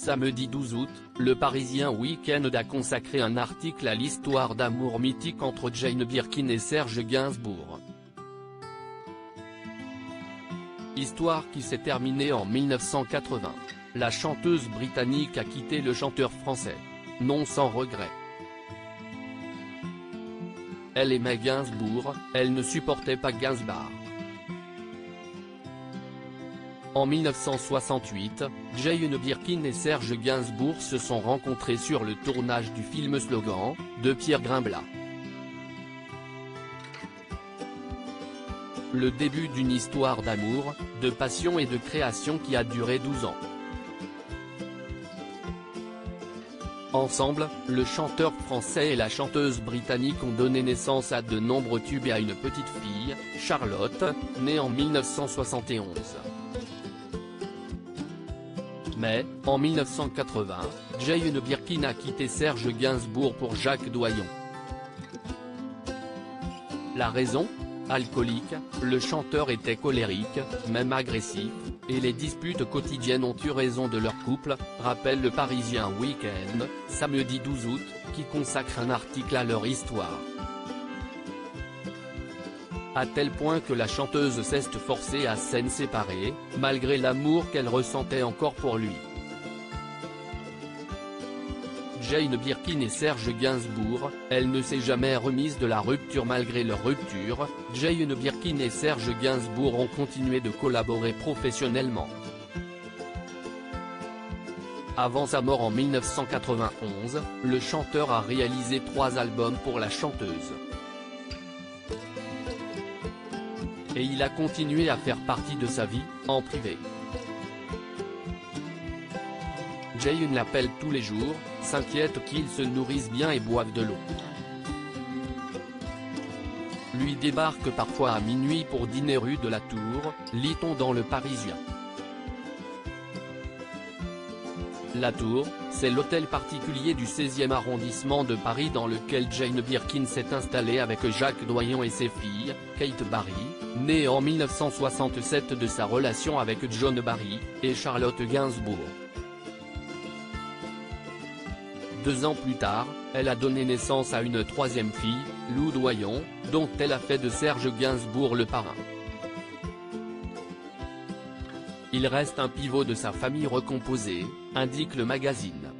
Samedi 12 août, le Parisien Week-end a consacré un article à l'histoire d'amour mythique entre Jane Birkin et Serge Gainsbourg. Histoire qui s'est terminée en 1980. La chanteuse britannique a quitté le chanteur français. Non sans regret. Elle aimait Gainsbourg, elle ne supportait pas Gainsbourg. En 1968, Jane Birkin et Serge Gainsbourg se sont rencontrés sur le tournage du film Slogan, de Pierre Grimblat. Le début d'une histoire d'amour, de passion et de création qui a duré 12 ans. Ensemble, le chanteur français et la chanteuse britannique ont donné naissance à de nombreux tubes et à une petite fille, Charlotte, née en 1971. Mais, en 1980, Jane Birkin a quitté Serge Gainsbourg pour Jacques Doyon. La raison ? Alcoolique, le chanteur était colérique, même agressif, et les disputes quotidiennes ont eu raison de leur couple, rappelle le Parisien Week-end, samedi 12 août, qui consacre un article à leur histoire. À tel point que la chanteuse s'est forcée à s'en séparer, malgré l'amour qu'elle ressentait encore pour lui. Jane Birkin et Serge Gainsbourg, elle ne s'est jamais remise de la rupture malgré leur rupture. Jane Birkin et Serge Gainsbourg ont continué de collaborer professionnellement. Avant sa mort en 1991, le chanteur a réalisé 3 albums pour la chanteuse. Et il a continué à faire partie de sa vie, en privé. Jane l'appelle tous les jours, s'inquiète qu'il se nourrisse bien et boive de l'eau. Lui débarque parfois à minuit pour dîner rue de la Tour, lit-on dans le Parisien. La Tour, c'est l'hôtel particulier du 16e arrondissement de Paris dans lequel Jane Birkin s'est installée avec Jacques Doyon et ses filles, Kate Barry, née en 1967 de sa relation avec John Barry, et Charlotte Gainsbourg. 2 ans plus tard, elle a donné naissance à une 3e fille, Lou Doyon, dont elle a fait de Serge Gainsbourg le parrain. Il reste un pivot de sa famille recomposée, indique le magazine.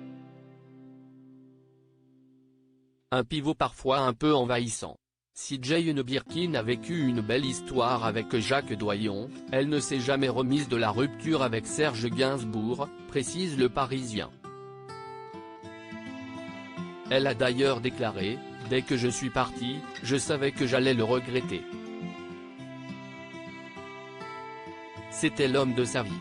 Un pivot parfois un peu envahissant. Si Jane Birkin a vécu une belle histoire avec Jacques Doyon, elle ne s'est jamais remise de la rupture avec Serge Gainsbourg, précise le Parisien. Elle a d'ailleurs déclaré « Dès que je suis partie, je savais que j'allais le regretter. C'était l'homme de sa vie.